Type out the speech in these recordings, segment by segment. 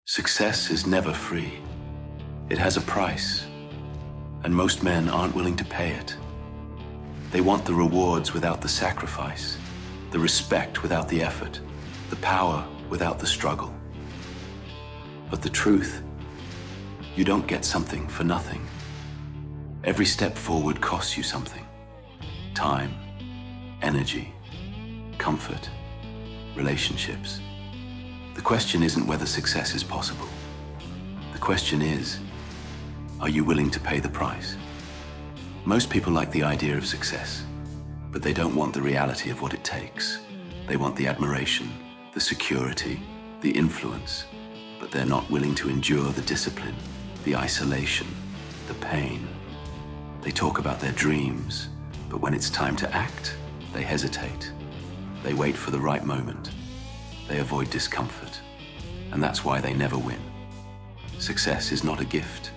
Success is never free. It has a price, and most men aren't willing to pay it. They want the rewards without the sacrifice, the respect without the effort, the power without the struggle. But the truth, you don't get something for nothing. Every step forward costs you something. Time, energy, comfort, relationships. The question isn't whether success is possible. The question is, are you willing to pay the price? Most people like the idea of success, but they don't want the reality of what it takes. They want the admiration, the security, the influence, but they're not willing to endure the discipline, the isolation, the pain. They talk about their dreams, but when it's time to act, they hesitate. They wait for the right moment. They avoid discomfort, and that's why they never win. Success is not a gift,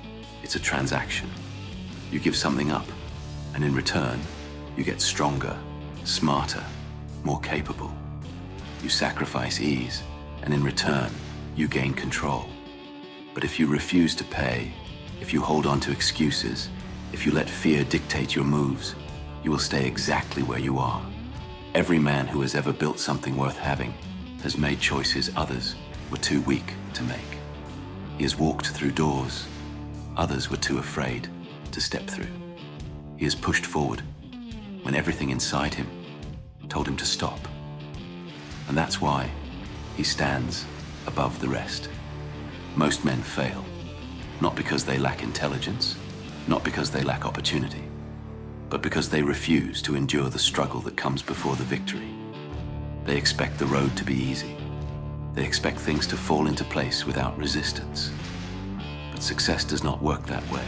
it's a transaction. You give something up, and in return, you get stronger, smarter, more capable. You sacrifice ease, and in return, you gain control. But if you refuse to pay, if you hold on to excuses, if you let fear dictate your moves, you will stay exactly where you are. Every man who has ever built something worth having has made choices others were too weak to make. He has walked through doors others were too afraid to step through. He has pushed forward when everything inside him told him to stop. And that's why he stands above the rest. Most men fail, not because they lack intelligence, not because they lack opportunity, but because they refuse to endure the struggle that comes before the victory. They expect the road to be easy. They expect things to fall into place without resistance. But success does not work that way.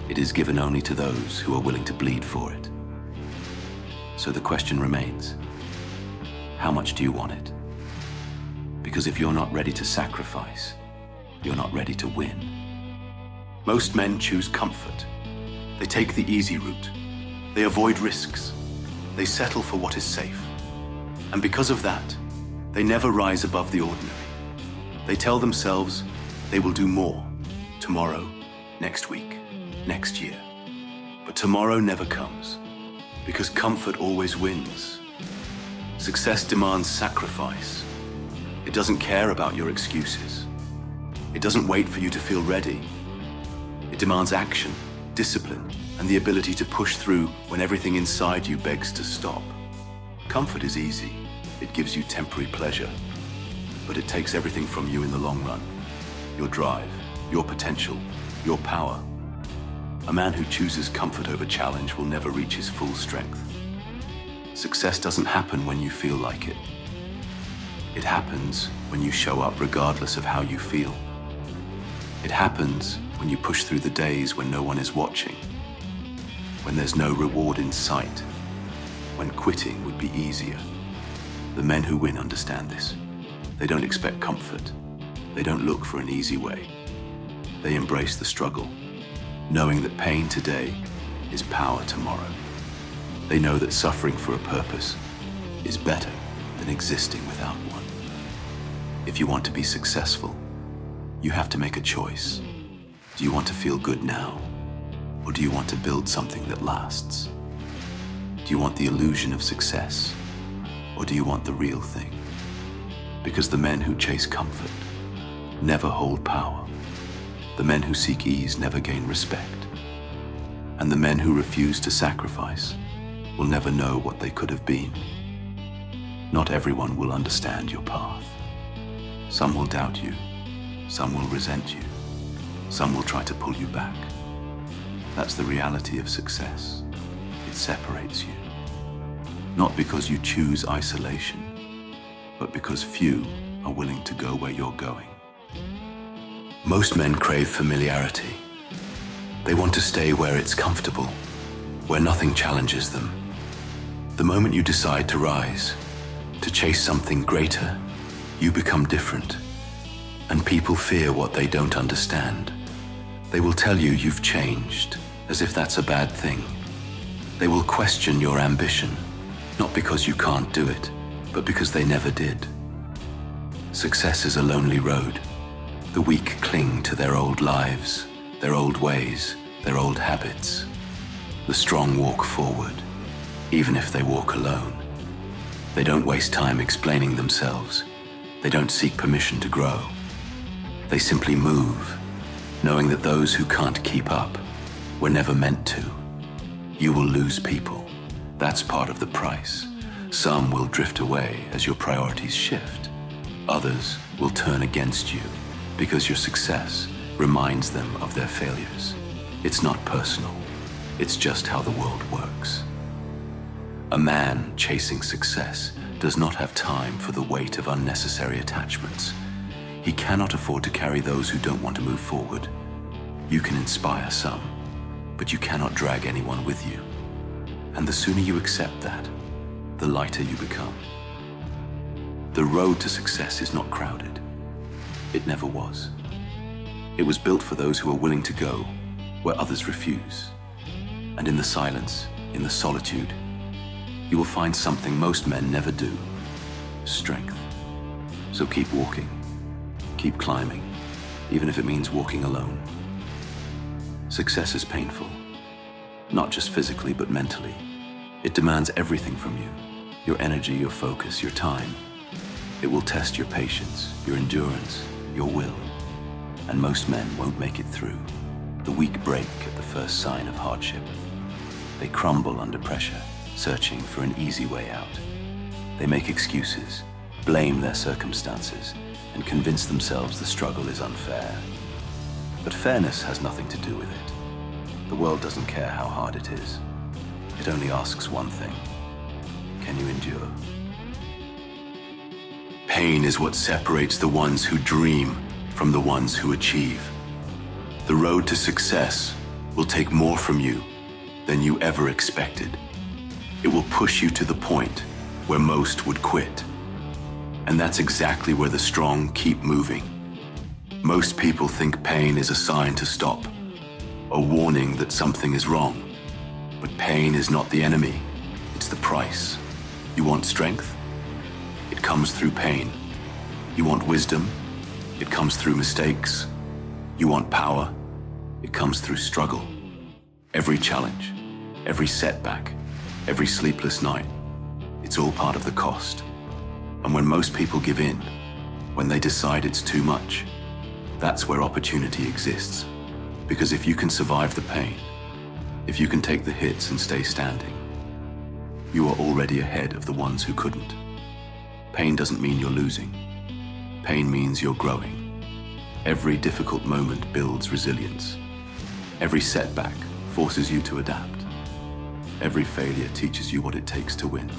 It is given only to those who are willing to bleed for it. So the question remains, how much do you want it? Because if you're not ready to sacrifice, you're not ready to win. Most men choose comfort. They take the easy route. They avoid risks. They settle for what is safe. And because of that, they never rise above the ordinary. They tell themselves they will do more tomorrow, next week, next year. But tomorrow never comes, because comfort always wins. Success demands sacrifice. It doesn't care about your excuses. It doesn't wait for you to feel ready. It demands action, discipline, and the ability to push through when everything inside you begs to stop. Comfort is easy. It gives you temporary pleasure, but it takes everything from you in the long run. Your drive, your potential, your power. A man who chooses comfort over challenge will never reach his full strength. Success doesn't happen when you feel like it. It happens when you show up regardless of how you feel. It happens when you push through the days when no one is watching, when there's no reward in sight, when quitting would be easier. The men who win understand this. They don't expect comfort. They don't look for an easy way. They embrace the struggle, knowing that pain today is power tomorrow. They know that suffering for a purpose is better than existing without one. If you want to be successful, you have to make a choice. Do you want to feel good now, or do you want to build something that lasts? Do you want the illusion of success, or do you want the real thing? Because the men who chase comfort never hold power. The men who seek ease never gain respect. And the men who refuse to sacrifice will never know what they could have been. Not everyone will understand your path. Some will doubt you. Some will resent you. Some will try to pull you back. That's the reality of success. It separates you. Not because you choose isolation, but because few are willing to go where you're going. Most men crave familiarity. They want to stay where it's comfortable, where nothing challenges them. The moment you decide to rise, to chase something greater, you become different. And people fear what they don't understand. They will tell you you've changed, as if that's a bad thing. They will question your ambition, not because you can't do it, but because they never did. Success is a lonely road. The weak cling to their old lives, their old ways, their old habits. The strong walk forward, even if they walk alone. They don't waste time explaining themselves. They don't seek permission to grow. They simply move, knowing that those who can't keep up were never meant to. You will lose people. That's part of the price. Some will drift away as your priorities shift. Others will turn against you because your success reminds them of their failures. It's not personal. It's just how the world works. A man chasing success does not have time for the weight of unnecessary attachments. He cannot afford to carry those who don't want to move forward. You can inspire some, but you cannot drag anyone with you. And the sooner you accept that, the lighter you become. The road to success is not crowded. It never was. It was built for those who are willing to go where others refuse. And in the silence, in the solitude, you will find something most men never do: strength. So keep walking, keep climbing, even if it means walking alone. Success is painful, not just physically, but mentally. It demands everything from you: your energy, your focus, your time. It will test your patience, your endurance, your will. And most men won't make it through. The weak break at the first sign of hardship. They crumble under pressure, searching for an easy way out. They make excuses, blame their circumstances, and convince themselves the struggle is unfair. But fairness has nothing to do with it. The world doesn't care how hard it is. It only asks one thing: can you endure? Pain is what separates the ones who dream from the ones who achieve. The road to success will take more from you than you ever expected. It will push you to the point where most would quit. And that's exactly where the strong keep moving. Most people think pain is a sign to stop, a warning that something is wrong. But pain is not the enemy, it's the price. You want strength? It comes through pain. You want wisdom? It comes through mistakes. You want power? It comes through struggle. Every challenge, every setback, every sleepless night, it's all part of the cost. And when most people give in, when they decide it's too much, that's where opportunity exists. Because if you can survive the pain, if you can take the hits and stay standing, you are already ahead of the ones who couldn't. Pain doesn't mean you're losing. Pain means you're growing. Every difficult moment builds resilience. Every setback forces you to adapt. Every failure teaches you what it takes to win.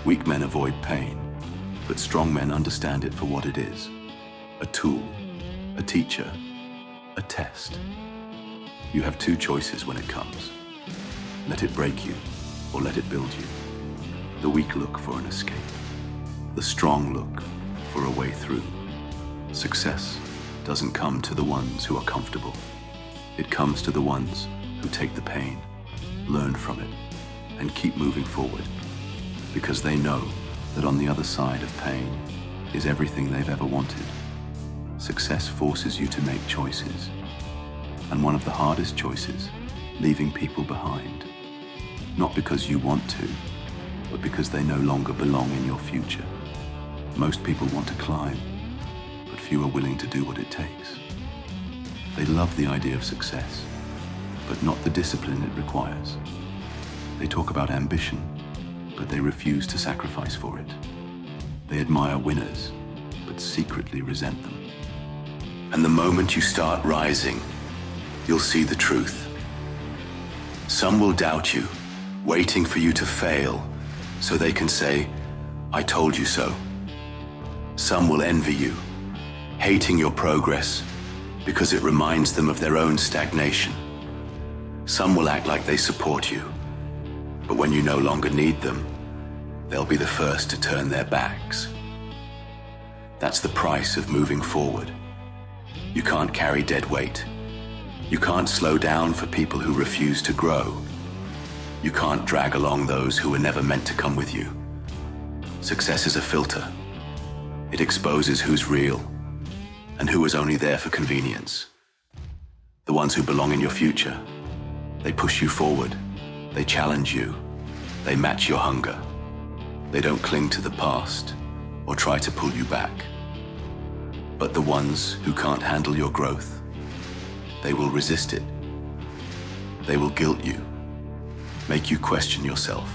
Weak men avoid pain, but strong men understand it for what it is: a tool, a teacher, a test. You have two choices when it comes. Let it break you, or let it build you. The weak look for an escape. The strong look for a way through. Success doesn't come to the ones who are comfortable. It comes to the ones who take the pain, learn from it, and keep moving forward. Because they know that on the other side of pain is everything they've ever wanted. Success forces you to make choices. And one of the hardest choices, leaving people behind. Not because you want to, but because they no longer belong in your future. Most people want to climb, but few are willing to do what it takes. They love the idea of success, but not the discipline it requires. They talk about ambition, but they refuse to sacrifice for it. They admire winners, but secretly resent them. And the moment you start rising, you'll see the truth. Some will doubt you, waiting for you to fail, so they can say, "I told you so." Some will envy you, hating your progress because it reminds them of their own stagnation. Some will act like they support you, but when you no longer need them, they'll be the first to turn their backs. That's the price of moving forward. You can't carry dead weight. You can't slow down for people who refuse to grow. You can't drag along those who were never meant to come with you. Success is a filter. It exposes who's real and who is only there for convenience. The ones who belong in your future. They push you forward. They challenge you. They match your hunger. They don't cling to the past or try to pull you back. But the ones who can't handle your growth, they will resist it. They will guilt you, make you question yourself,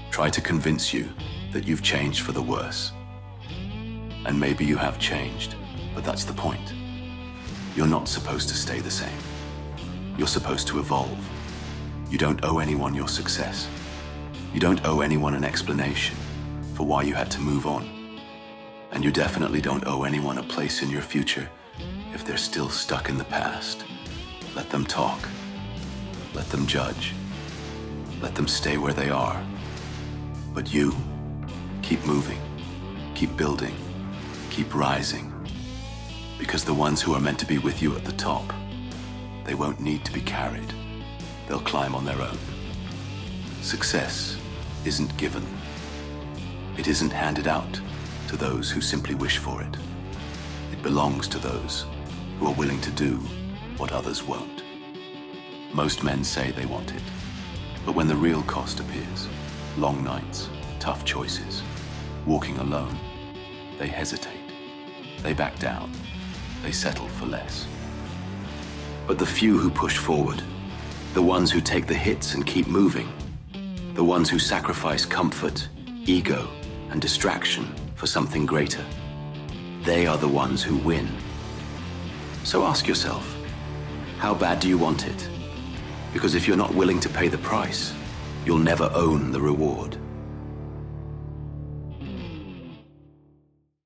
try to convince you that you've changed for the worse. And maybe you have changed, but that's the point. You're not supposed to stay the same. You're supposed to evolve. You don't owe anyone your success. You don't owe anyone an explanation for why you had to move on. And you definitely don't owe anyone a place in your future if they're still stuck in the past. Let them talk. Let them judge. Let them stay where they are. But you, keep moving, keep building, keep rising. Because the ones who are meant to be with you at the top, they won't need to be carried. They'll climb on their own. Success isn't given. It isn't handed out to those who simply wish for it. It belongs to those who are willing to do what others won't. Most men say they want it, but when the real cost appears, long nights, tough choices, walking alone, they hesitate. They back down. They settle for less. But the few who push forward, the ones who take the hits and keep moving, the ones who sacrifice comfort, ego, and distraction for something greater, they are the ones who win. So ask yourself, how bad do you want it? Because if you're not willing to pay the price, you'll never own the reward.